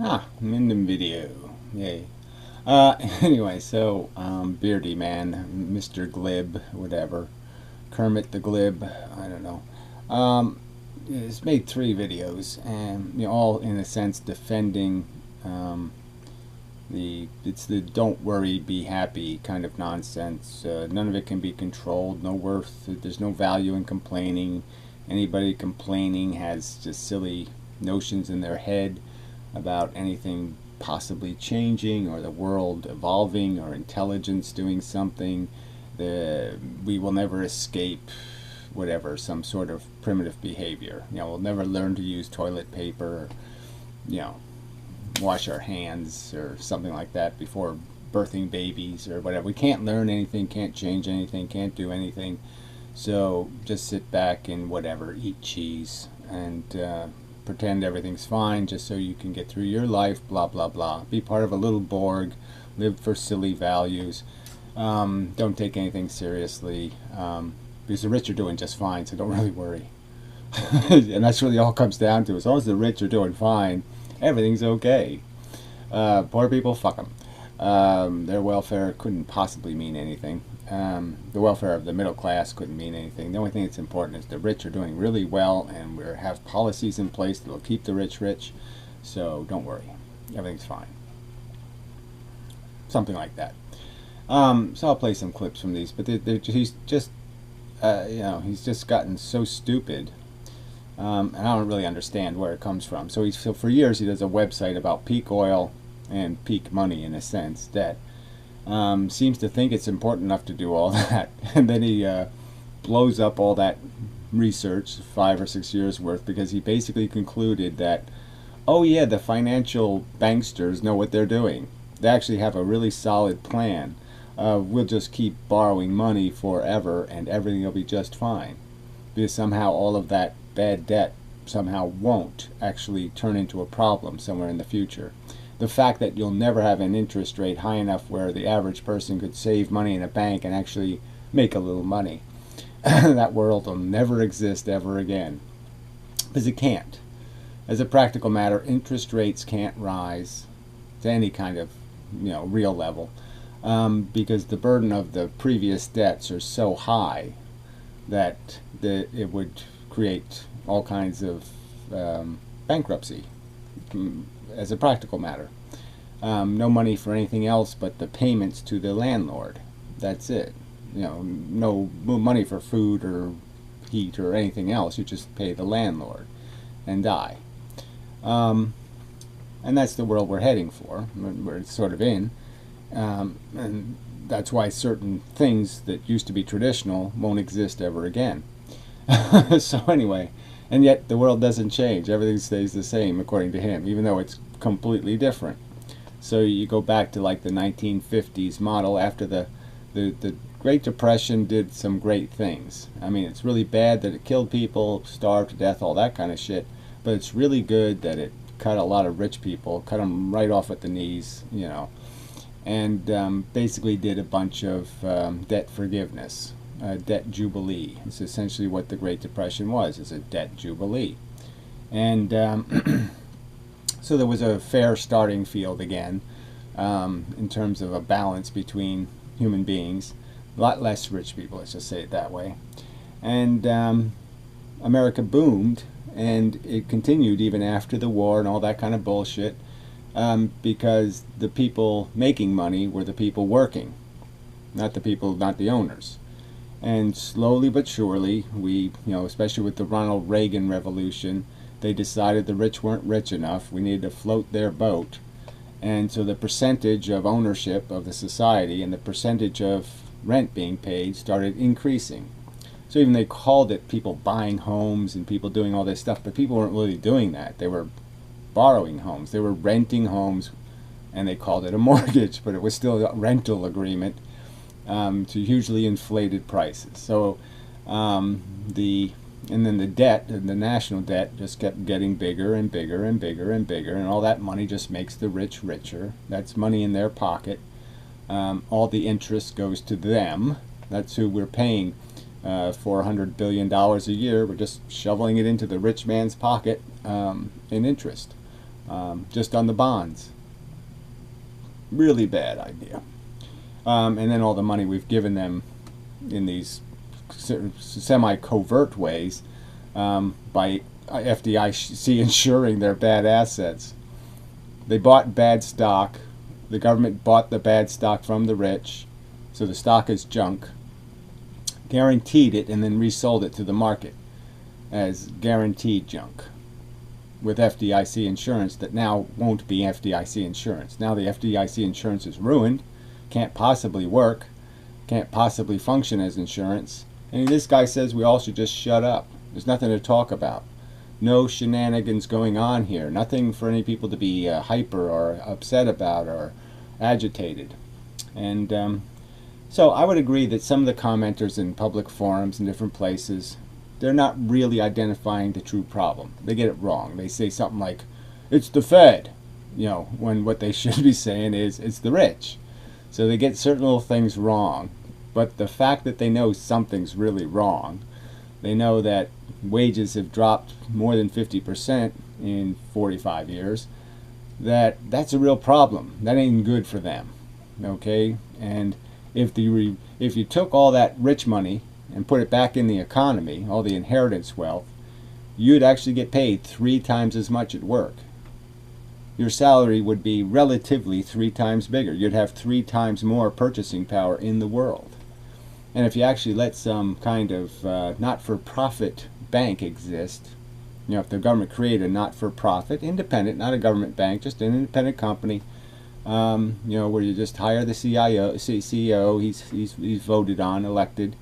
I'm in the video. Yay. Anyway, so, Beardy Man, Mr. Glib, whatever. Kermit the Glib, I don't know. It's made 3 videos, and, all in a sense defending, it's the don't worry, be happy kind of nonsense. None of it can be controlled, no worth, there's no value in complaining. Anybody complaining has just silly notions in their head about anything possibly changing or the world evolving or intelligence doing something. We will never escape whatever, some sort of primitive behavior. We'll never learn to use toilet paper or, wash our hands or something like that before birthing babies or whatever. We can't learn anything, can't change anything, can't do anything. So just sit back and whatever, eat cheese and pretend everything's fine just so you can get through your life, blah, blah, blah. Be part of a little Borg, live for silly values, don't take anything seriously, because the rich are doing just fine, so don't really worry. And that's really all it comes down to. As long as the rich are doing fine, everything's okay. Poor people, fuck them. Their welfare couldn't possibly mean anything. The welfare of the middle class couldn't mean anything. The only thing that's important is the rich are doing really well, and we have policies in place that will keep the rich rich. So don't worry, everything's fine. Something like that. So I'll play some clips from these, but he's just, he's just gotten so stupid, and I don't really understand where it comes from. So for years he does a website about peak oil and peak money, in a sense, that seems to think it's important enough to do all that, and then he blows up all that research, 5 or 6 years worth, because he basically concluded that, oh yeah, the financial banksters know what they're doing. They actually have a really solid plan. We'll just keep borrowing money forever and everything will be just fine, because somehow all of that bad debt somehow won't actually turn into a problem somewhere in the future. The fact that you'll never have an interest rate high enough where the average person could save money in a bank and actually make a little money. That world will never exist ever again. Because it can't. As a practical matter, interest rates can't rise to any kind of, real level. Because the burden of the previous debts are so high that it would create all kinds of bankruptcy. As a practical matter, no money for anything else but the payments to the landlord. That's it. No money for food or heat or anything else. You just pay the landlord and die. And that's the world we're heading for. We're sort of in, and that's why certain things that used to be traditional won't exist ever again. So anyway. And yet the world doesn't change. Everything stays the same according to him, even though it's completely different. So you go back to like the 1950s model. After the Great Depression did some great things. I mean, it's really bad that it killed people, starved to death, all that kind of shit. But it's really good that it cut a lot of rich people, cut them right off at the knees, and basically did a bunch of debt forgiveness. Debt jubilee. It's essentially what the Great Depression was, is a debt jubilee. And so there was a fair starting field again, in terms of a balance between human beings. A lot less rich people, let's just say it that way. And America boomed, and it continued even after the war and all that kind of bullshit, because the people making money were the people working, not the owners. And slowly but surely, we, especially with the Ronald Reagan revolution, they decided the rich weren't rich enough. We needed to float their boat. And so the percentage of ownership of the society and the percentage of rent being paid started increasing. So even they called it people buying homes and people doing all this stuff, but people weren't really doing that. They were borrowing homes. They were renting homes, and they called it a mortgage, but it was still a rental agreement. To hugely inflated prices. So and then the debt, the national debt, just kept getting bigger and bigger and bigger and bigger, and all that money just makes the rich richer. That's money in their pocket. All the interest goes to them. That's who we're paying $400 billion a year. We're just shoveling it into the rich man's pocket in interest. just on the bonds. Really bad idea. And then all the money we've given them in these semi-covert ways by FDIC insuring their bad assets. They bought bad stock. The government bought the bad stock from the rich, so the stock is junk, guaranteed it, and then resold it to the market as guaranteed junk with FDIC insurance that now won't be FDIC insurance. Now the FDIC insurance is ruined, can't possibly work, can't possibly function as insurance, and this guy says we all should just shut up. There's nothing to talk about. No shenanigans going on here. Nothing for any people to be hyper or upset about or agitated. And so I would agree that some of the commenters in public forums in different places, they're not really identifying the true problem. They get it wrong. They say something like, it's the Fed, when what they should be saying is, it's the rich. So they get certain little things wrong. But the fact that they know something's really wrong, they know that wages have dropped more than 50% in 45 years, that's a real problem. That ain't good for them. Okay? And if you took all that rich money and put it back in the economy, all the inheritance wealth, you'd actually get paid 3 times as much at work. Your salary would be relatively 3 times bigger. You'd have 3 times more purchasing power in the world. And if you actually let some kind of not-for-profit bank exist, if the government created a not-for-profit, independent, not a government bank, just an independent company, where you just hire the CEO, he's voted on, elected,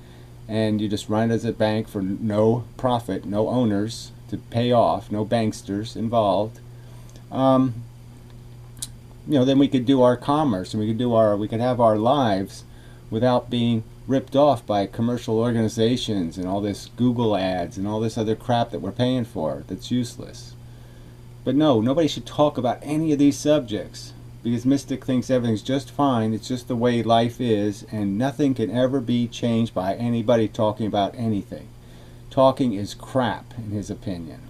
and you just run it as a bank for no profit, no owners to pay off, no banksters involved. Then we could do our commerce, and we could have our lives without being ripped off by commercial organizations and all this Google ads and all this other crap that we're paying for that's useless. But no, nobody should talk about any of these subjects because Mystic thinks everything's just fine. It's just the way life is, and nothing can ever be changed by anybody talking about anything. Talking is crap, in his opinion.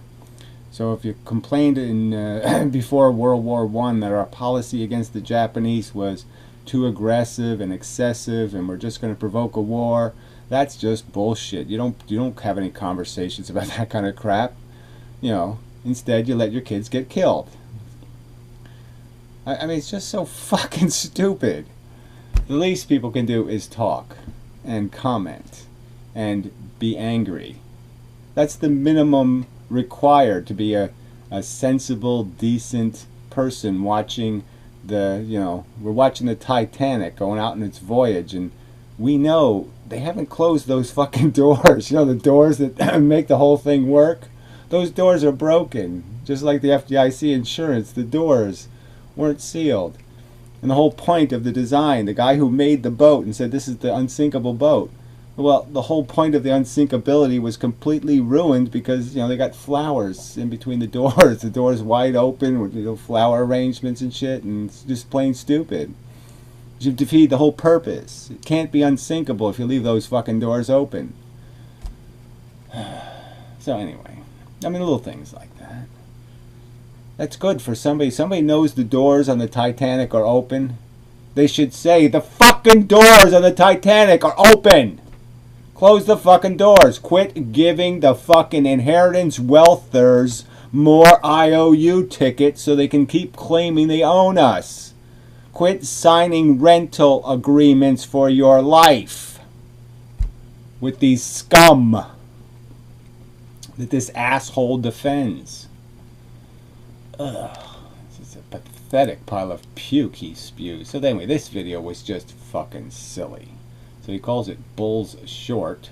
So if you complained in before World War I that our policy against the Japanese was too aggressive and excessive and we're just going to provoke a war, that's just bullshit. You don't have any conversations about that kind of crap. Instead you let your kids get killed. I mean, it's just so fucking stupid. The least people can do is talk and comment and be angry. That's the minimum required to be a sensible, decent person watching we're watching the Titanic going out on its voyage, and we know they haven't closed those fucking doors. The doors that make the whole thing work, those doors are broken. Just like the FDIC insurance, the doors weren't sealed. And the whole point of the design, the guy who made the boat and said this is the unsinkable boat, well, the whole point of the unsinkability was completely ruined because they got flowers in between the doors. The doors wide open with flower arrangements and shit, and it's just plain stupid. You defeat the whole purpose. It can't be unsinkable if you leave those fucking doors open. So anyway, little things like that. That's good for somebody. Somebody knows the doors on the Titanic are open. They should say the fucking doors on the Titanic are open. Close the fucking doors. Quit giving the fucking inheritance wealthers more IOU tickets so they can keep claiming they own us. Quit signing rental agreements for your life with these scum that this asshole defends. Ugh. This is a pathetic pile of puke he spews. So anyway, this video was just fucking silly. So he calls it Bulls Short,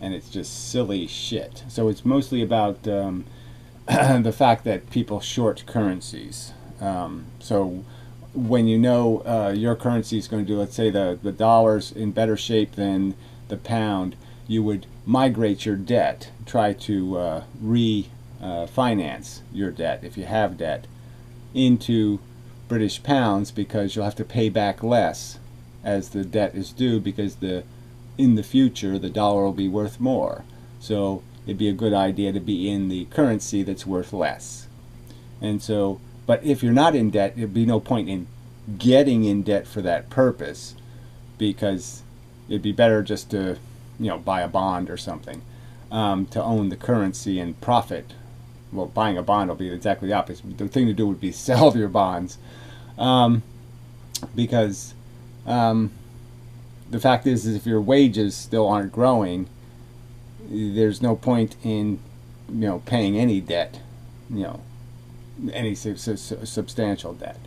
and it's just silly shit. So it's mostly about the fact that people short currencies. So when your currency is going to do, let's say the dollar's in better shape than the pound, you would migrate your debt, try to refinance your debt, if you have debt, into British pounds because you'll have to pay back less as the debt is due because in the future the dollar will be worth more. So it'd be a good idea to be in the currency that's worth less. And so But if you're not in debt, there'd be no point in getting in debt for that purpose, because it'd be better just to, buy a bond or something, to own the currency and profit. Well, buying a bond will be exactly the opposite. The thing to do would be sell your bonds, because the fact is if your wages still aren't growing, there's no point in paying any debt, any substantial debt.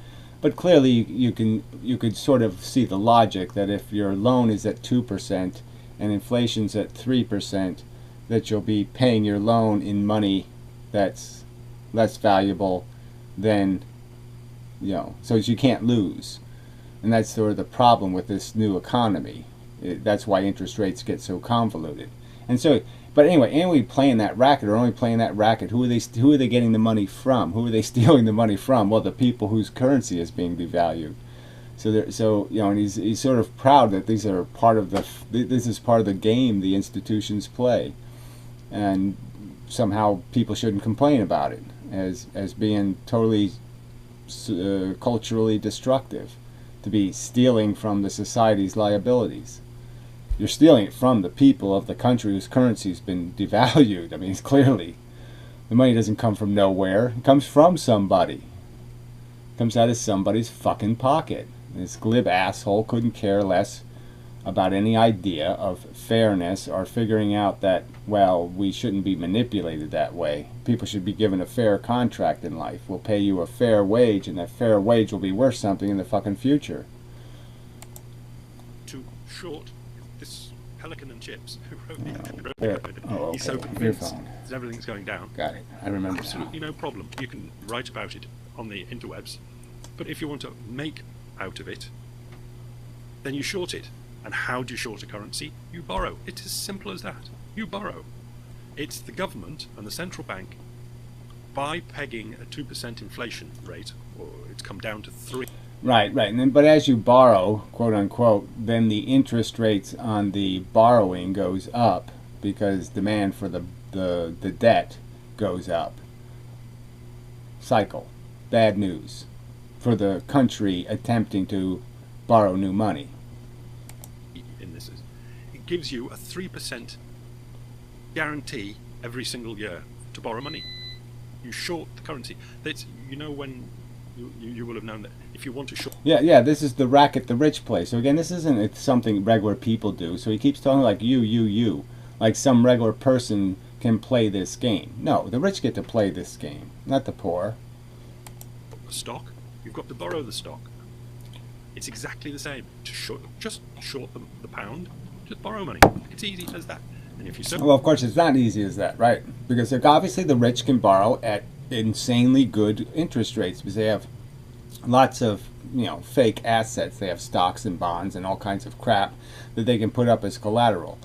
But clearly you could sort of see the logic that if your loan is at 2% and inflation's at 3%, that you'll be paying your loan in money that's less valuable than, so you can't lose. And that's sort of the problem with this new economy. That's why interest rates get so convoluted. And so, but anyway, playing that racket, or only playing that racket, who are they getting the money from? Who are they stealing the money from? Well, the people whose currency is being devalued. And he's sort of proud that this is part of the game the institutions play, and somehow people shouldn't complain about it as being totally culturally destructive, to be stealing from the society's liabilities. You're stealing it from the people of the country whose currency's been devalued. I mean, it's clearly, the money doesn't come from nowhere. It comes from somebody. It comes out of somebody's fucking pocket. And this glib asshole couldn't care less about any idea of fairness or figuring out that, well, we shouldn't be manipulated that way. People should be given a fair contract in life. We'll pay you a fair wage, and that fair wage will be worth something in the fucking future. Too short. This Pelican and Chips, who wrote okay. He's so convinced that everything's going down. Got it. I remember. Absolutely no problem. You can write about it on the interwebs. But if you want to make out of it, then you short it. And how do you short a currency? You borrow. It's as simple as that. You borrow. It's the government and the central bank, by pegging a 2% inflation rate, or it's come down to 3%. Right. And then, but as you borrow, quote unquote, then the interest rates on the borrowing goes up because demand for the debt goes up. Cycle. Bad news for the country attempting to borrow new money. It gives you a 3% guarantee every single year to borrow money. You short the currency. That's, when you will have known that if you want to short. Yeah. This is the racket the rich play. So again, this isn't something regular people do. So he keeps talking like you, like some regular person can play this game. No, the rich get to play this game, not the poor. A stock, you've got to borrow the stock. It's exactly the same. Just short the pound. Just borrow money. It's easy as that. And if you well, of course, it's not easy as that, right? Because obviously the rich can borrow at insanely good interest rates because they have lots of fake assets. They have stocks and bonds and all kinds of crap that they can put up as collateral.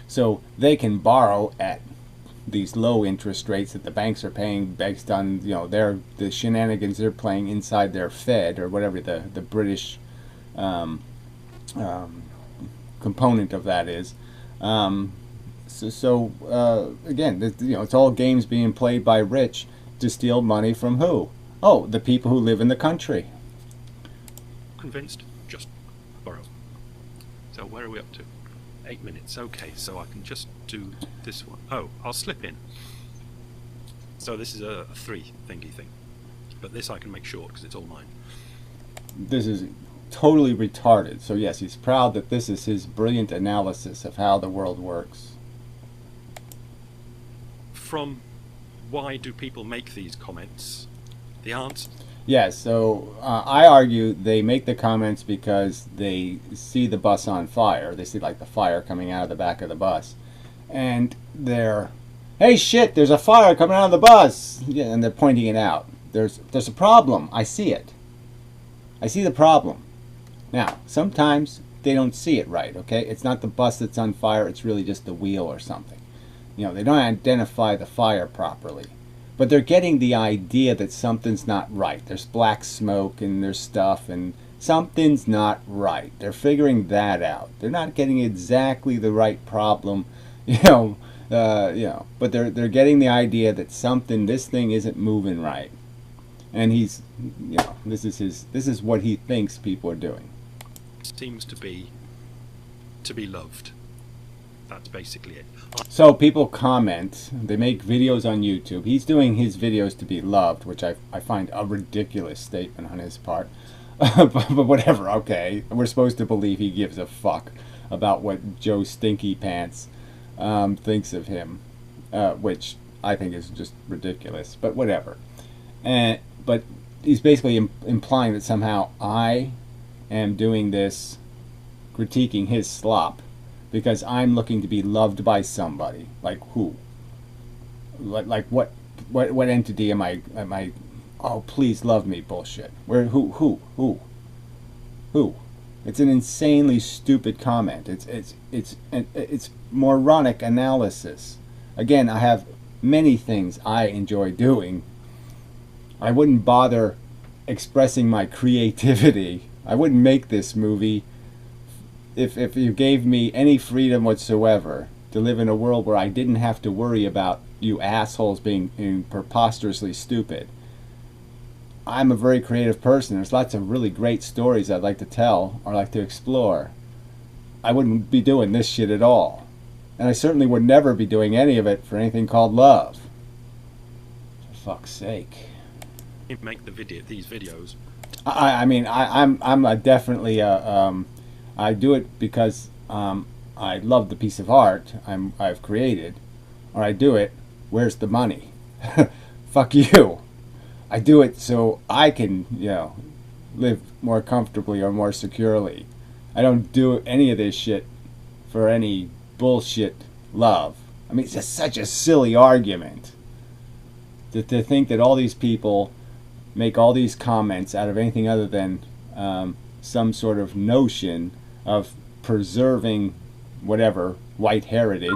So they can borrow at these low interest rates that the banks are paying based on the shenanigans they're playing inside their Fed or whatever the British component of that is. Again, it's all games being played by rich to steal money from who? Oh, the people who live in the country. Convinced? Just borrow. So where are we up to? 8 minutes. Okay, so I can just do this one. Oh, I'll slip in. So this is a 3 thingy thing. But this I can make short because it's all mine. This is totally retarded. So yes, he's proud that this is his brilliant analysis of how the world works. From why do people make these comments? The answer? Yes, so I argue they make the comments because they see the bus on fire. They see like the fire coming out of the back of the bus. And they're, hey shit, there's a fire coming out of the bus. Yeah, and they're pointing it out. There's a problem. I see it. I see the problem. Now, sometimes they don't see it right, okay? It's not the bus that's on fire, it's really just the wheel or something. They don't identify the fire properly. But they're getting the idea that something's not right. There's black smoke and there's stuff and something's not right. They're figuring that out. They're not getting exactly the right problem, but they're getting the idea that this thing isn't moving right. and he's, you know, this is what he thinks people are doing. Seems to be loved. That's basically it. So people comment, they make videos on YouTube. He's doing his videos to be loved, which I find a ridiculous statement on his part. but whatever, okay. We're supposed to believe he gives a fuck about what Joe Stinky Pants thinks of him, which I think is just ridiculous, but whatever. But he's basically implying that somehow I am doing this, critiquing his slop, because I'm looking to be loved by somebody. Like who? Like what entity am I? Oh, please love me bullshit. Where? Who? It's an insanely stupid comment. It's moronic analysis. Again, I have many things I enjoy doing. I wouldn't bother expressing my creativity. I wouldn't make this movie if you gave me any freedom whatsoever to live in a world where I didn't have to worry about you assholes being preposterously stupid. I'm a very creative person. There's lots of really great stories I'd like to tell or like to explore. I wouldn't be doing this shit at all. And I certainly would never be doing any of it for anything called love. For fuck's sake. You make these videos. I'm definitely I do it because I love the piece of art I've created, or I do it. Where's the money? Fuck you. I do it so I can, you know, live more comfortably or more securely. I don't do any of this shit for any bullshit love. I mean, it's just such a silly argument to think that all these people make all these comments out of anything other than some sort of notion of preserving whatever white heritage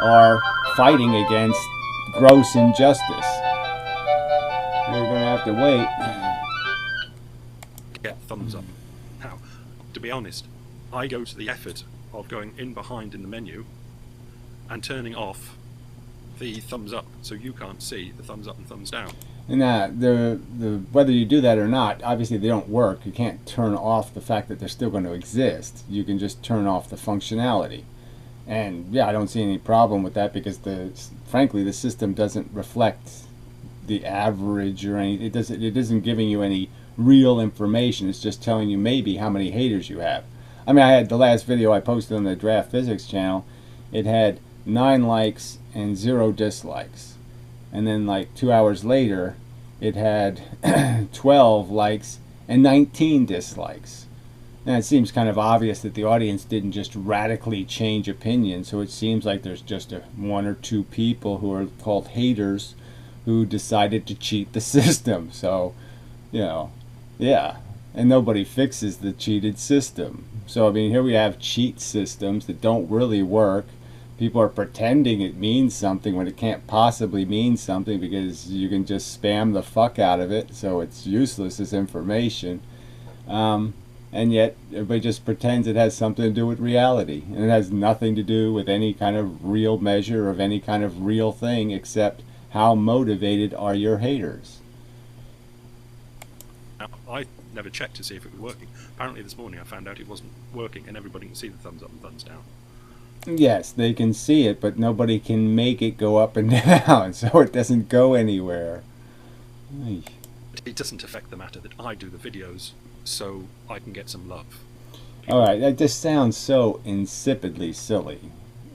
or fighting against gross injustice. You're going to have to wait. Get thumbs up. Now, to be honest, I go to the effort of going in behind in the menu and turning off the thumbs up so you can't see the thumbs up and thumbs down. And whether you do that or not, obviously they don't work. You can't turn off the fact that they're still going to exist. You can just turn off the functionality. And yeah, I don't see any problem with that because frankly the system doesn't reflect the average or any. It isn't giving you any real information. It's just telling you maybe how many haters you have. I mean, I had the last video I posted on the Draft Physics channel. It had 9 likes and 0 dislikes. And then like 2 hours later, it had 12 likes and 19 dislikes. Now it seems kind of obvious that the audience didn't just radically change opinion, so it seems like there's just 1 or 2 people who are called haters who decided to cheat the system. So, you know, yeah. And nobody fixes the cheated system. So, I mean, here we have cheat systems that don't really work. People are pretending it means something when it can't possibly mean something because you can just spam the fuck out of it, so it's useless as information. And yet, everybody just pretends it has something to do with reality. And it has nothing to do with any kind of real measure of any kind of real thing except how motivated are your haters. Now, I never checked to see if it was working. Apparently this morning I found out it wasn't working and everybody can see the thumbs up and thumbs down. Yes, they can see it, but nobody can make it go up and down, so it doesn't go anywhere. It doesn't affect the matter that I do the videos so I can get some love. Alright, that just sounds so insipidly silly.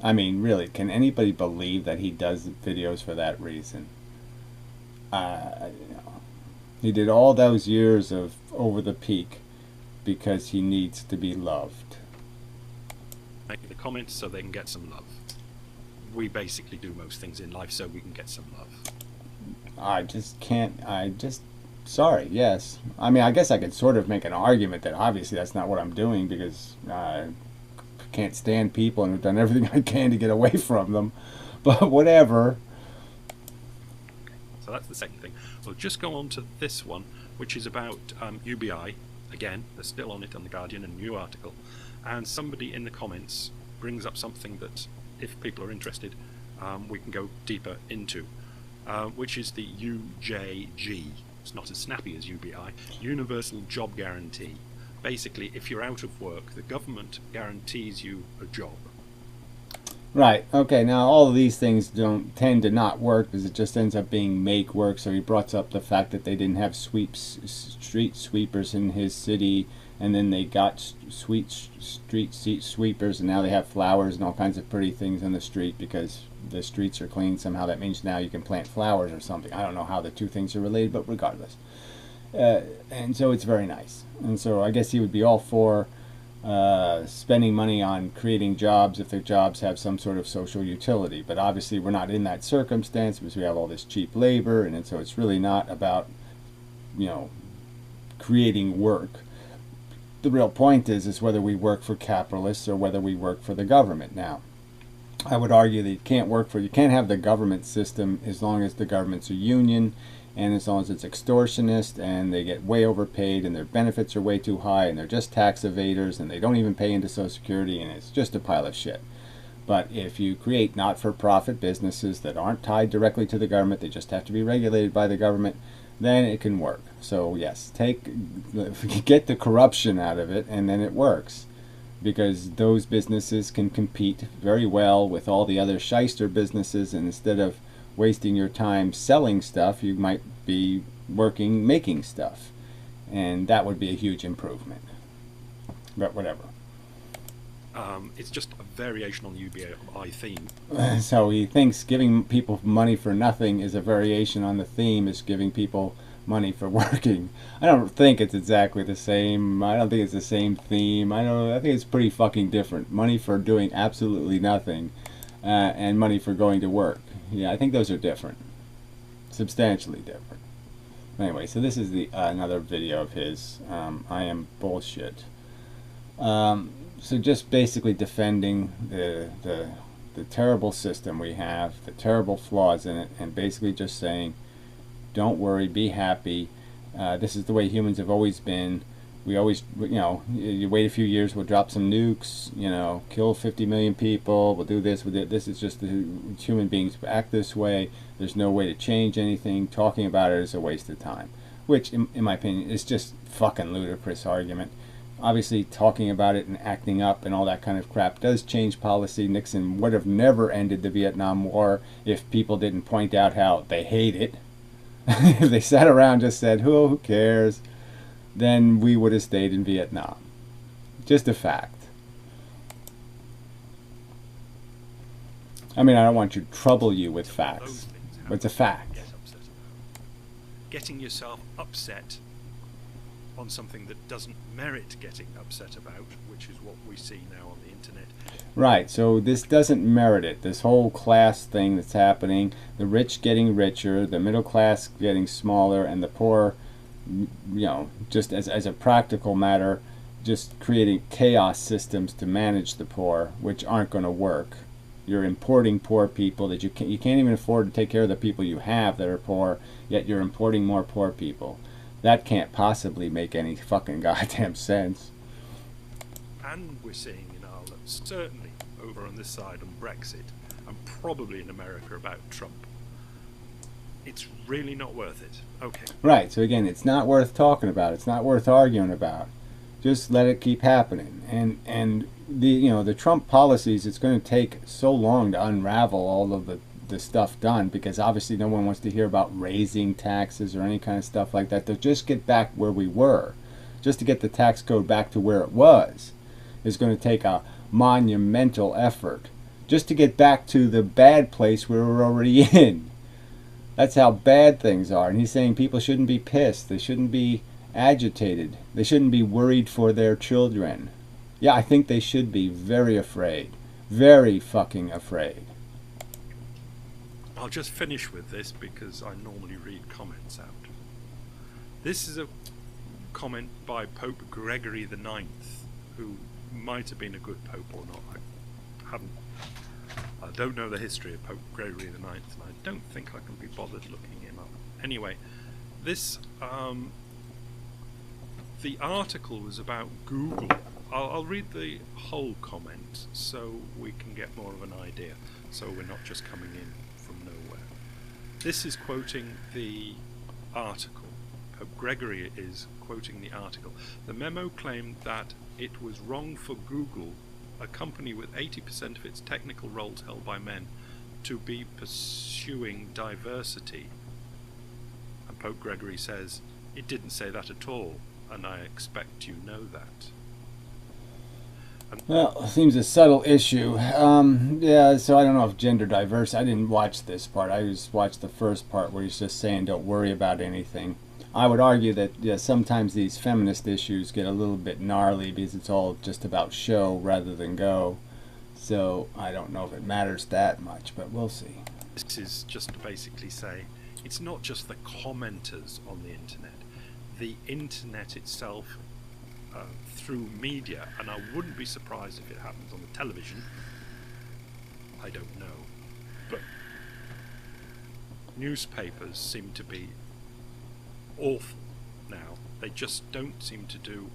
I mean, really, can anybody believe that he does videos for that reason? You know, he did all those years of Over the Peak because he needs to be loved. Make the comments so they can get some love. We basically do most things in life so we can get some love. I just can't, sorry, yes. I mean, I guess I could sort of make an argument that obviously that's not what I'm doing because I can't stand people and have done everything I can to get away from them. But whatever. So that's the second thing. We'll just go on to this one, which is about UBI. Again, they're still on it on The Guardian, a new article. And somebody in the comments brings up something that, if people are interested, we can go deeper into, which is the UJG it's not as snappy as UBI, universal job guarantee. Basically, if you're out of work, the government guarantees you a job. Right. Okay. Now, all of these things don't tend to not work because it just ends up being make work. So he brought up the fact that they didn't have street sweepers in his city, and then they got street sweepers, and now they have flowers and all kinds of pretty things on the street because the streets are clean. Somehow that means now you can plant flowers or something. I don't know how the two things are related, but regardless. And so it's very nice. And so I guess he would be all for spending money on creating jobs if their jobs have some sort of social utility. But obviously we're not in that circumstance because we have all this cheap labor, and so it's really not about, you know, creating work. The real point is whether we work for capitalists or whether we work for the government. Now, I would argue that you can't have the government system as long as the government's a union, and as long as it's extortionist and they get way overpaid and their benefits are way too high and they're just tax evaders and they don't even pay into Social Security and it's just a pile of shit. But if you create not-for-profit businesses that aren't tied directly to the government, they just have to be regulated by the government, then it can work. So yes, get the corruption out of it and then it works. Because those businesses can compete very well with all the other shyster businesses, and instead of wasting your time selling stuff, you might be working making stuff, and that would be a huge improvement. But whatever. It's just a variation on the UBI theme. So he thinks giving people money for nothing is a variation on the theme is giving people money for working. I don't think it's exactly the same. I don't think it's the same theme. I think it's pretty fucking different. Money for doing absolutely nothing, and money for going to work. Yeah, I think those are different, substantially different. Anyway, so this is the another video of his. I am bullshit. So just basically defending the terrible system we have, the terrible flaws in it, and basically just saying, don't worry, be happy. This is the way humans have always been. We always, you know, you wait a few years, we'll drop some nukes, you know, kill 50 million people, we'll do this, this is just the human beings act this way. There's no way to change anything. Talking about it is a waste of time, which, in my opinion, is just fucking ludicrous argument. Obviously, talking about it and acting up and all that kind of crap does change policy. Nixon would have never ended the Vietnam War if people didn't point out how they hate it. If they sat around and just said, who cares, then we would have stayed in Vietnam. Just a fact. I mean, I don't want to trouble you with facts, but it's a fact. Getting yourself upset on something that doesn't merit getting upset about, which is what we see now on the internet. Right, so this doesn't merit it. This whole class thing that's happening, the rich getting richer, the middle class getting smaller, and the poor, you know, just as a practical matter, just creating chaos systems to manage the poor, which aren't going to work. You're importing poor people that you can't even afford to take care of the people you have that are poor, yet you're importing more poor people. That can't possibly make any fucking goddamn sense. And we're seeing in Ireland, certainly over on this side on Brexit, and probably in America about Trump. It's really not worth it. Okay. Right, so again, it's not worth talking about. It's not worth arguing about. Just let it keep happening. And the Trump policies, it's going to take so long to unravel all of the stuff done, because obviously no one wants to hear about raising taxes or any kind of stuff like that. To just get back where we were, just to get the tax code back to where it was, is going to take a monumental effort. Just to get back to the bad place we were already in. That's how bad things are. And he's saying people shouldn't be pissed. They shouldn't be agitated. They shouldn't be worried for their children. Yeah, I think they should be very afraid. Very fucking afraid. I'll just finish with this because I normally read comments out. This is a comment by Pope Gregory the IX, who might have been a good pope or not. I don't know the history of Pope Gregory the IX, and I don't think I can be bothered looking him up. Anyway, this the article was about Google. I'll read the whole comment so we can get more of an idea, so we're not just coming in from nowhere. This is quoting the article. Pope Gregory is quoting the article. The memo claimed that it was wrong for Google, a company with 80% of its technical roles held by men, to be pursuing diversity. And Pope Gregory says, it didn't say that at all, and I expect you know that. Well, it seems a subtle issue. Yeah, so I don't know if gender diverse. I didn't watch this part. I just watched the first part where he's just saying don't worry about anything. I would argue that sometimes these feminist issues get a little bit gnarly because it's all just about show rather than go. So I don't know if it matters that much, but we'll see. This is just to basically say it's not just the commenters on the internet. The internet itself, through media, and I wouldn't be surprised if it happens on the television. I don't know. But newspapers seem to be awful now. They just don't seem to do.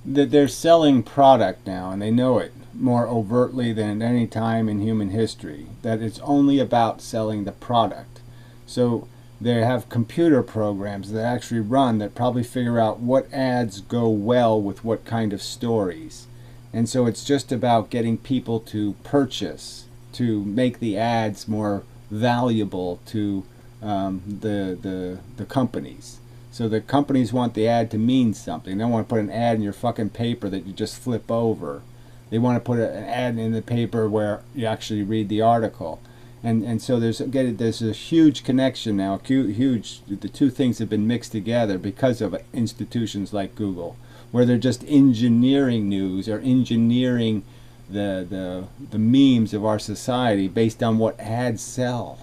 They're selling product now, and they know it more overtly than at any time in human history. That it's only about selling the product. So they have computer programs that actually run that probably figure out what ads go well with what kind of stories. And so it's just about getting people to purchase, to make the ads more valuable to the companies. So the companies want the ad to mean something. They don't want to put an ad in your fucking paper that you just flip over. They want to put an ad in the paper where you actually read the article. And so there's a huge connection now, huge. The two things have been mixed together because of institutions like Google, where they're just engineering news or engineering the memes of our society based on what ads sell.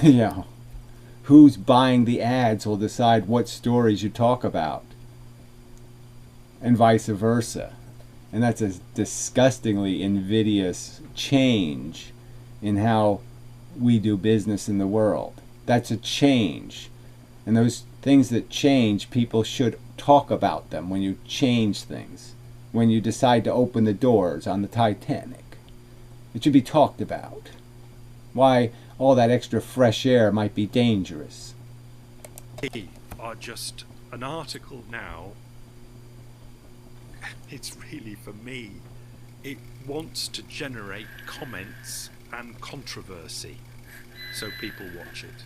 You know, who's buying the ads will decide what stories you talk about, and vice versa. And that's a disgustingly invidious change in how we do business in the world. That's a change. And those things that change, people should talk about them when you change things. When you decide to open the doors on the Titanic, it should be talked about. Why all that extra fresh air might be dangerous. They are just an article now. It's really, for me, it wants to generate comments and controversy, so people watch it.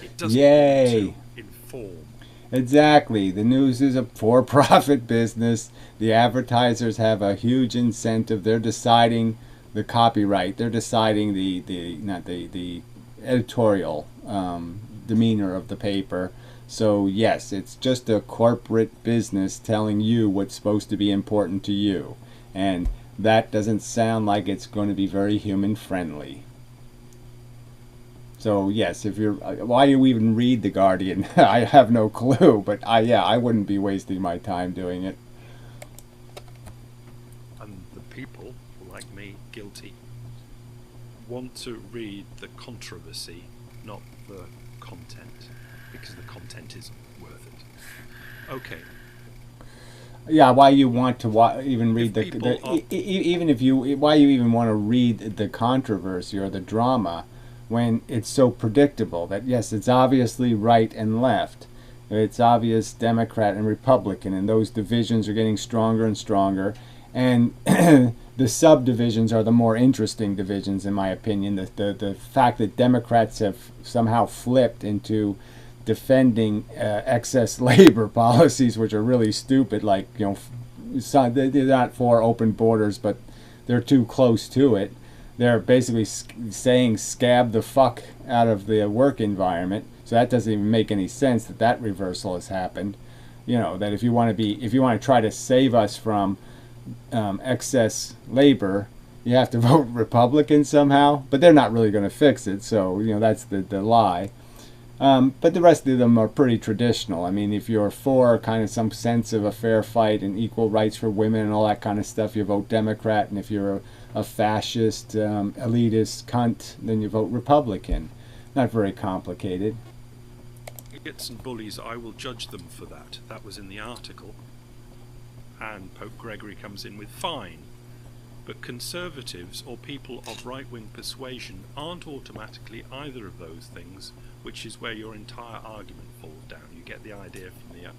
It doesn't want to inform. Exactly. The news is a for-profit business. The advertisers have a huge incentive. They're deciding the copyright. They're deciding the editorial demeanor of the paper. So yes, it's just a corporate business telling you what's supposed to be important to you, and that doesn't sound like it's going to be very human friendly. So yes, if you're, why you even read The Guardian, I have no clue, but I wouldn't be wasting my time doing it. And the people, like me, guilty, want to read the controversy, not the content, because the content isn't worth it. Okay. Yeah, why you want to even read why you even want to read the controversy or the drama when it's so predictable that yes, it's obviously right and left, it's obvious Democrat and Republican, and those divisions are getting stronger and stronger, and the subdivisions are the more interesting divisions in my opinion. The fact that Democrats have somehow flipped into defending excess labor policies, which are really stupid, like, you know, they're not for open borders, but they're too close to it. They're basically saying scab the fuck out of the work environment, so that doesn't even make any sense that reversal has happened. You know, that if you want to try to save us from excess labor, you have to vote Republican somehow, but they're not really going to fix it, so, you know, that's the lie. But the rest of them are pretty traditional. I mean, if you're for kind of some sense of a fair fight and equal rights for women and all that kind of stuff, you vote Democrat. And if you're a fascist, elitist cunt, then you vote Republican. Not very complicated. Idiots and bullies, I will judge them for that. That was in the article. And Pope Gregory comes in with fine. But conservatives or people of right-wing persuasion aren't automatically either of those things, which is where your entire argument falls down. get the idea from the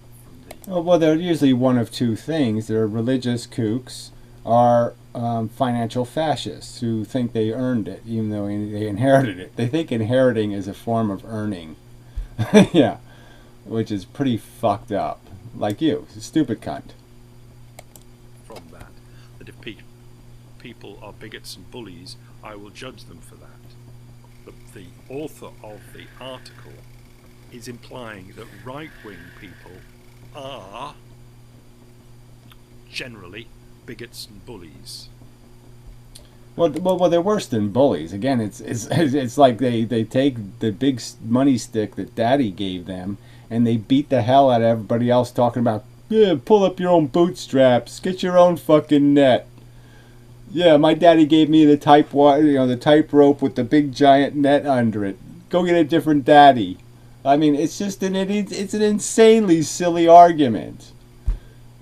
Oh, well, they're usually one of two things. They're religious kooks or financial fascists who think they earned it, even though they inherited it. They think inheriting is a form of earning. Yeah, which is pretty fucked up. Like you, stupid cunt. from that, that if people are bigots and bullies, I will judge them for that. The author of the article is implying that right-wing people are generally bigots and bullies. Well, they're worse than bullies. Again, it's like they take the big money stick that Daddy gave them, and they beat the hell out of everybody else, talking about, yeah, pull up your own bootstraps, get your own fucking net. Yeah, my daddy gave me the the type rope with the big giant net under it. Go get a different daddy. I mean, it's just it's an insanely silly argument.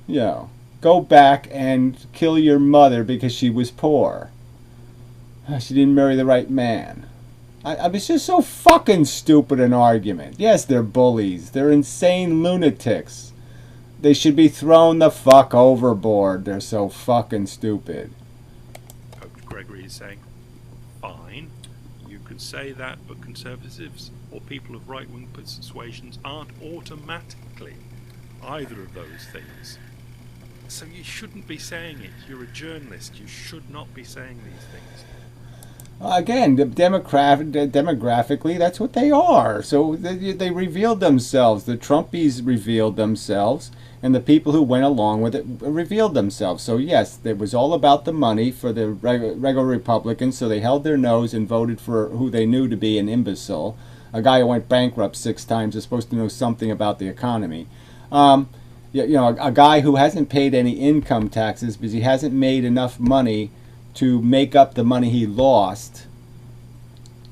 You know, go back and kill your mother because she was poor. She didn't marry the right man. I mean, it's just so fucking stupid an argument. Yes, they're bullies. They're insane lunatics. They should be thrown the fuck overboard. They're so fucking stupid. Pope Gregory is saying, fine, you can say that, but conservatives or people of right-wing persuasions aren't automatically either of those things. So you shouldn't be saying it. You're a journalist. You should not be saying these things. Again, demographically, that's what they are. So they revealed themselves. The Trumpies revealed themselves, and the people who went along with it revealed themselves. So yes, it was all about the money for the regular Republicans, so they held their nose and voted for who they knew to be an imbecile. A guy who went bankrupt 6 times is supposed to know something about the economy. A guy who hasn't paid any income taxes because he hasn't made enough money to make up the money he lost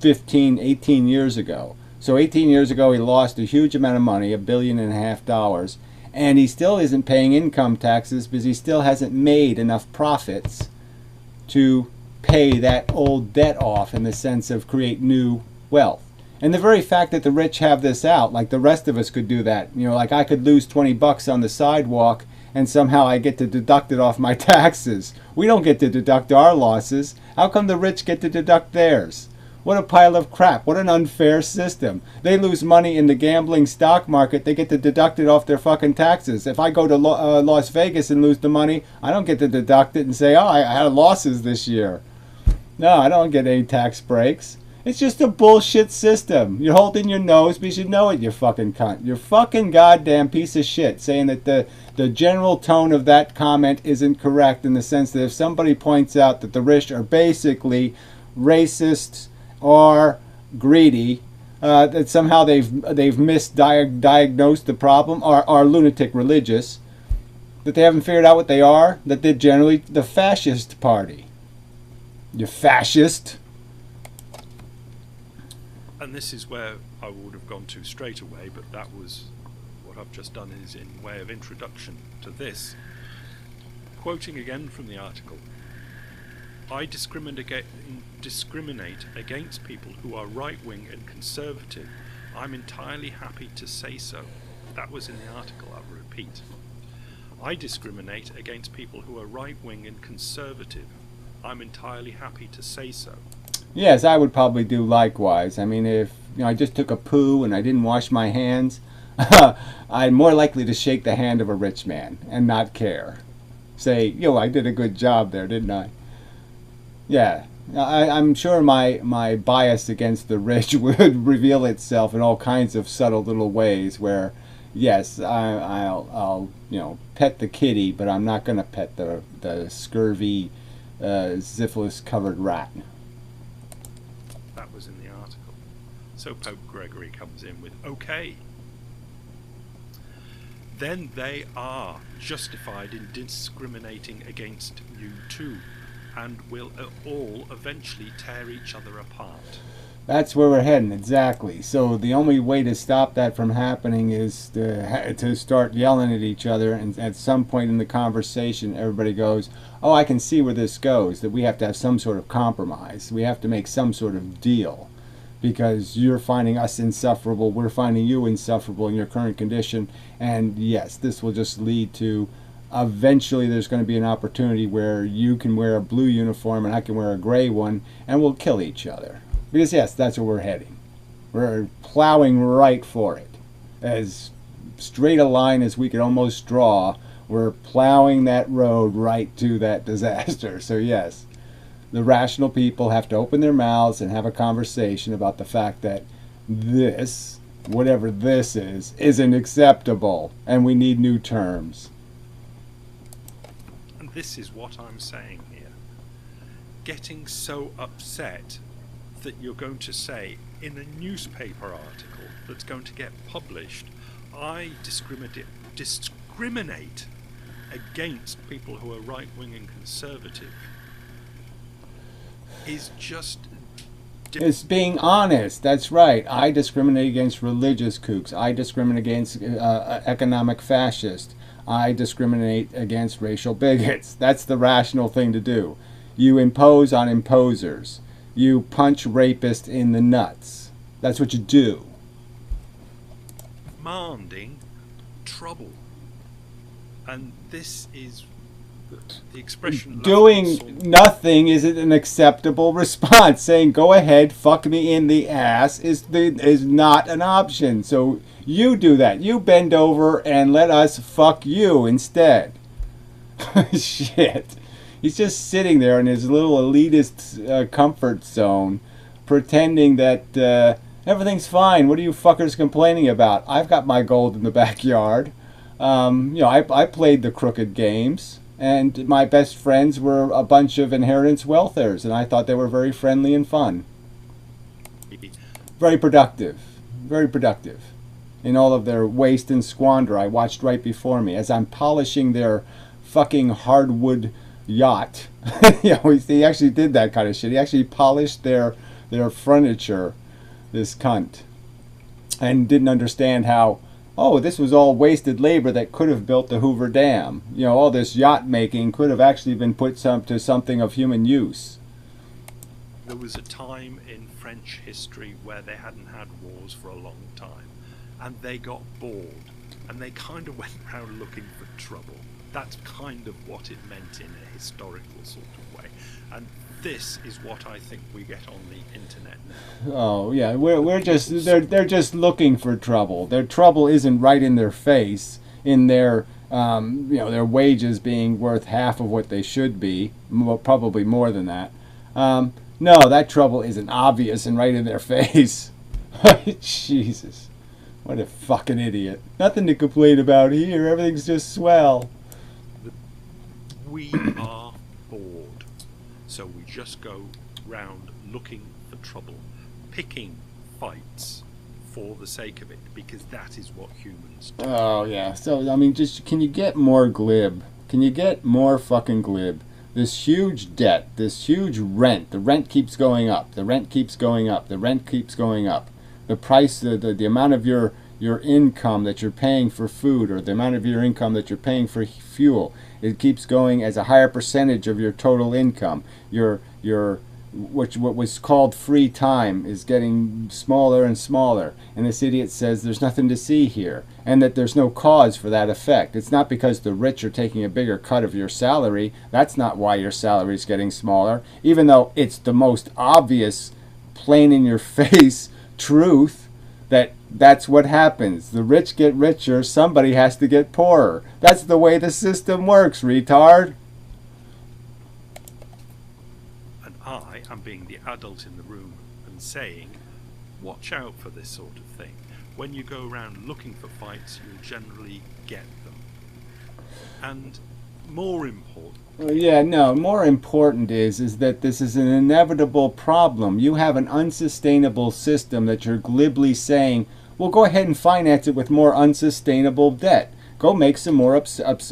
18 years ago. So 18 years ago he lost a huge amount of money, $1.5 billion, and he still isn't paying income taxes because he still hasn't made enough profits to pay that old debt off in the sense of create new wealth. And the very fact that the rich have this out, like the rest of us could do that, like I could lose 20 bucks on the sidewalk and somehow I get to deduct it off my taxes. We don't get to deduct our losses. How come the rich get to deduct theirs? What a pile of crap. What an unfair system. They lose money in the gambling stock market. They get to deduct it off their fucking taxes. If I go to Las Vegas and lose the money, I don't get to deduct it and say, oh, I had losses this year. No, I don't get any tax breaks. It's just a bullshit system. You're holding your nose because you know it, you fucking cunt. You're fucking goddamn piece of shit saying that the general tone of that comment isn't correct in the sense that if somebody points out that the rich are basically racists or greedy, that somehow they've misdiagnosed the problem, or are lunatic religious, that they haven't figured out what they are, that they're generally the fascist party. You're fascist. And this is where I would have gone to straight away, but that was what I've just done is in way of introduction to this. Quoting again from the article, I discriminate against people who are right-wing and conservative. I'm entirely happy to say so. That was in the article, I'll repeat. I discriminate against people who are right-wing and conservative. I'm entirely happy to say so. Yes, I would probably do likewise. I mean, if I just took a poo and I didn't wash my hands, I'm more likely to shake the hand of a rich man and not care. Say, I did a good job there, didn't I? Yeah, I'm sure my bias against the rich would reveal itself in all kinds of subtle little ways where, yes, I'll pet the kitty, but I'm not going to pet the scurvy, syphilis-covered rat. That was in the article. So Pope Gregory comes in with, okay, then they are justified in discriminating against you too, and will all eventually tear each other apart. That's where we're heading, exactly. So the only way to stop that from happening is to start yelling at each other, and at some point in the conversation everybody goes, oh, I can see where this goes, that we have to have some sort of compromise. We have to make some sort of deal. because you're finding us insufferable, we're finding you insufferable in your current condition. And yes, this will just lead to, eventually there's going to be an opportunity where you can wear a blue uniform and I can wear a gray one, and we'll kill each other. Because yes, that's where we're heading. We're plowing right for it. As straight a line as we could almost draw, we're plowing that road right to that disaster. So yes, the rational people have to open their mouths and have a conversation about the fact that this, whatever this is, isn't acceptable, and we need new terms. And this is what I'm saying here. Getting so upset that you're going to say in a newspaper article that's going to get published, I discriminate against people who are right-wing and conservative, is just... It's being honest. That's right. I discriminate against religious kooks. I discriminate against economic fascists. I discriminate against racial bigots. That's the rational thing to do. You impose on imposers. You punch rapists in the nuts. That's what you do. Demanding trouble. And this is the expression... Doing nothing isn't an acceptable response. Saying, go ahead, fuck me in the ass is not an option. So you do that. You bend over and let us fuck you instead. Shit. He's just sitting there in his little elitist comfort zone, pretending that everything's fine. What are you fuckers complaining about? I've got my gold in the backyard. I played the crooked games, and my best friends were a bunch of inheritance wealthers, and I thought they were very friendly and fun. Very productive. Very productive. In all of their waste and squander I watched right before me as I'm polishing their fucking hardwood yacht. He actually did that kind of shit. He actually polished their furniture, this cunt, and didn't understand how, oh, this was all wasted labor that could have built the Hoover Dam. All this yacht making could have actually been put to something of human use. There was a time in French history where they hadn't had wars for a long time, and they got bored, and they kind of went around looking for trouble. That's kind of what it meant in a historical sort of way. And this is what I think we get on the internet now. Oh yeah, they're just looking for trouble. Their trouble isn't right in their face, in their their wages being worth half of what they should be, probably more than that. No, that trouble isn't obvious and right in their face. Jesus, what a fucking idiot. Nothing to complain about here. Everything's just swell. We are bored, so we just go round looking for trouble, picking fights for the sake of it, because that is what humans do. Oh yeah, so I mean, just can you get more glib? Can you get more fucking glib? This huge debt, this huge rent, the rent keeps going up, the rent keeps going up, the rent keeps going up. The price, the amount of your income that you're paying for food, or the amount of your income that you're paying for fuel, it keeps going as a higher percentage of your total income. Your what was called free time is getting smaller and smaller, and this idiot says there's nothing to see here, and that there's no cause for that effect. It's not because the rich are taking a bigger cut of your salary. That's not why your salary is getting smaller, even though it's the most obvious, plain in your face truth that that's what happens. The rich get richer, somebody has to get poorer. That's the way the system works, retard. And I am being the adult in the room and saying, watch out for this sort of thing. When you go around looking for fights, you'll generally get them. And more important, more important is that this is an inevitable problem. You have an unsustainable system that you're glibly saying, well, go ahead and finance it with more unsustainable debt. Go make some more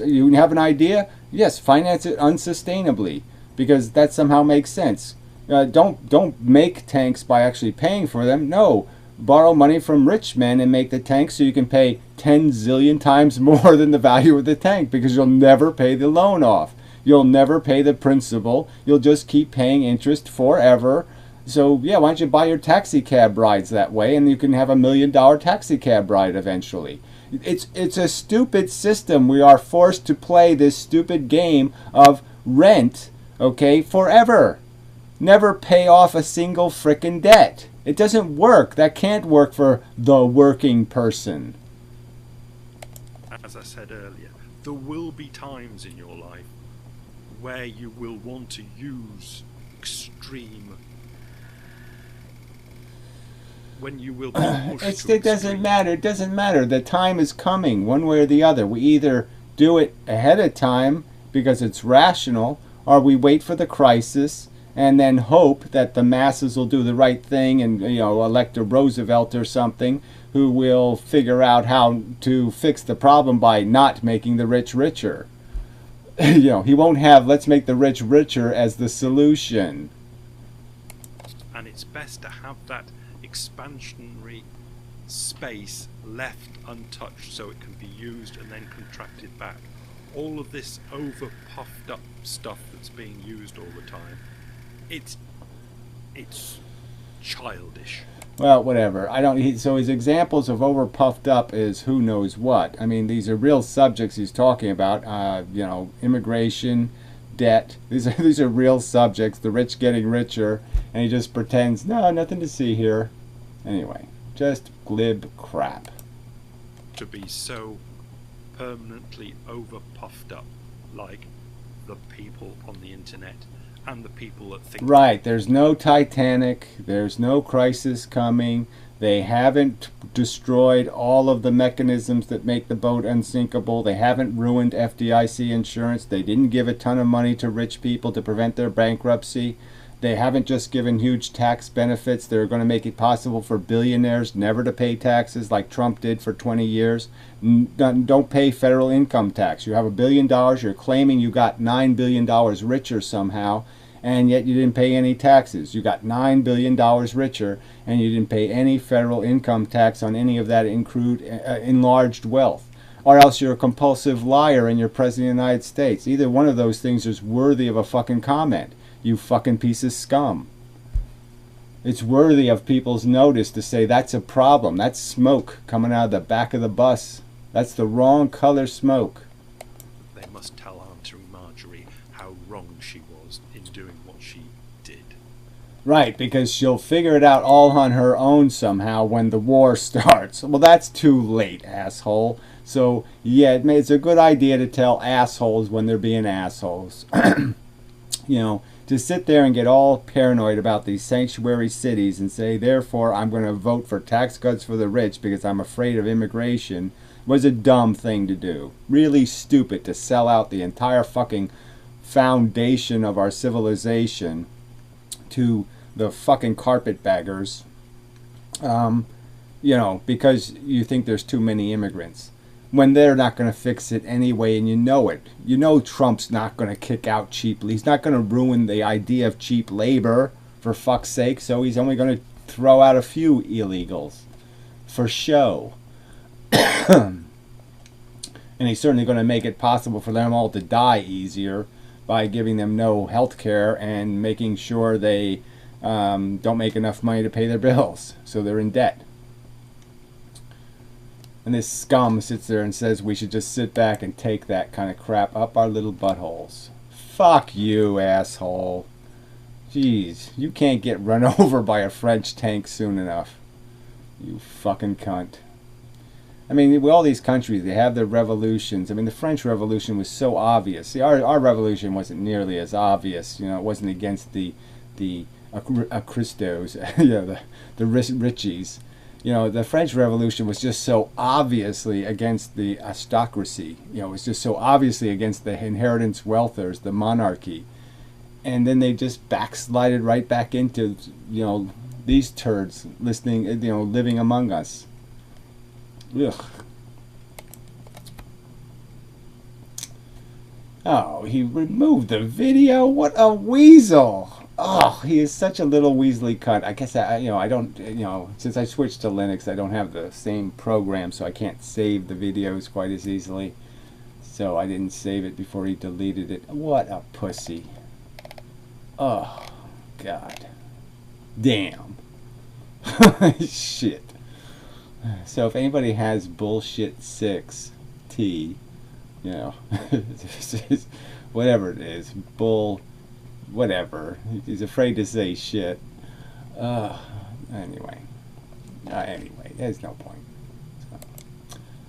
you have an idea? Yes, finance it unsustainably, because that somehow makes sense. Don't make tanks by actually paying for them. No, borrow money from rich men and make the tank so you can pay 10 zillion times more than the value of the tank, because you'll never pay the loan off. You'll never pay the principal. You'll just keep paying interest forever. So yeah, why don't you buy your taxi cab rides that way, and you can have $1 million taxi cab ride eventually. It's a stupid system. We are forced to play this stupid game of rent, okay, forever. Never pay off a single frickin' debt. It doesn't work. That can't work for the working person. As I said earlier, there will be times in your life where you will want to use extreme, when you will be pushed to It doesn't extreme. matter. It doesn't matter. The time is coming one way or the other. We either do it ahead of time because it's rational, or we wait for the crisis and then hope that the masses will do the right thing and, you know, elect a Roosevelt or something who will figure out how to fix the problem by not making the rich richer. You know, he won't have "let's make the rich richer" as the solution. And it's best to have that expansionary space left untouched so it can be used and then contracted back. All of this over puffed up stuff that's being used all the time, it's childish. Well, whatever. I don't. So his examples of over puffed up is who knows what. I mean, these are real subjects he's talking about. You know, immigration, debt. These are real subjects. The rich getting richer, and he just pretends no, nothing to see here. Anyway, just glib crap. To be so permanently over puffed up, like the people on the internet and the people that think. Right, there's no Titanic, there's no crisis coming, they haven't destroyed all of the mechanisms that make the boat unsinkable, they haven't ruined FDIC insurance, they didn't give a ton of money to rich people to prevent their bankruptcy, they haven't just given huge tax benefits that are going to make it possible for billionaires never to pay taxes like Trump did for 20 years. Don't pay federal income tax. You have $1 billion, you're claiming you got $9 billion richer somehow, and yet you didn't pay any taxes. You got $9 billion richer, and you didn't pay any federal income tax on any of that enlarged wealth. Or else you're a compulsive liar and you're President of the United States. Either one of those things is worthy of a fucking comment. You fucking piece of scum. It's worthy of people's notice to say that's a problem. That's smoke coming out of the back of the bus. That's the wrong color smoke. They must tell Auntie Marjorie how wrong she was in doing what she did. Right, because she'll figure it out all on her own somehow when the war starts. Well, that's too late, asshole. So, yeah, it's a good idea to tell assholes when they're being assholes. You know, to sit there and get all paranoid about these sanctuary cities and say, therefore, I'm going to vote for tax cuts for the rich because I'm afraid of immigration was a dumb thing to do. Really stupid to sell out the entire fucking foundation of our civilization to the fucking carpetbaggers, you know, because you think there's too many immigrants. When they're not going to fix it anyway, and you know it. You know Trump's not going to kick out cheaply. He's not going to ruin the idea of cheap labor, for fuck's sake, so he's only going to throw out a few illegals for show. And he's certainly going to make it possible for them all to die easier by giving them no health care and making sure they don't make enough money to pay their bills, so they're in debt. And this scum sits there and says we should just sit back and take that kind of crap up our little buttholes. Fuck you, asshole. Jeez, you can't get run over by a French tank soon enough. You fucking cunt. I mean, with all these countries, they have their revolutions. I mean, the French Revolution was so obvious. See, our revolution wasn't nearly as obvious. You know, it wasn't against the Christos, you know, the Richies. You know, the French Revolution was just so obviously against the aristocracy. You know, it was just so obviously against the inheritance wealthers, the monarchy. And then they just backslided right back into, you know, these turds listening, you know, living among us. Ugh. Oh, he removed the video? What a weasel! Oh, he is such a little weaselly cunt. I guess I don't, since I switched to Linux, I don't have the same program, so I can't save the videos quite as easily. So I didn't save it before he deleted it. What a pussy. Oh, God. Damn. Shit. So if anybody has bullshit 6T, you know, whatever it is, bull, whatever. He's afraid to say shit. Anyway, there's no point. So,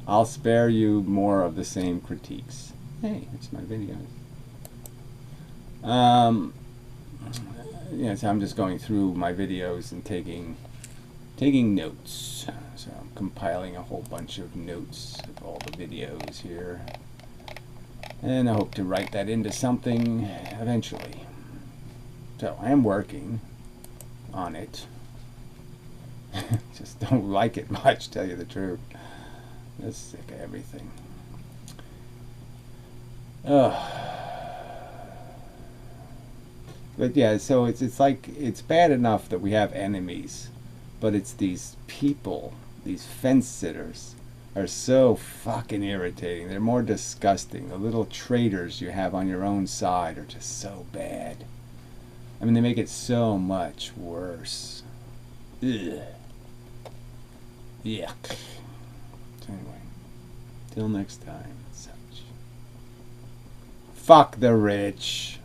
I'll spare you more of the same critiques. Hey, it's my videos. Yeah, so I'm just going through my videos and taking notes. So I'm compiling a whole bunch of notes of all the videos here. And I hope to write that into something eventually. So I am working on it. Just don't like it much, tell you the truth. Just sick of everything. But yeah, so it's like, it's bad enough that we have enemies, but it's these people, these fence sitters, are so fucking irritating. They're more disgusting. The little traitors you have on your own side are just so bad. I mean, they make it so much worse. Ugh. Yuck. So anyway, till next time, such. Fuck the rich.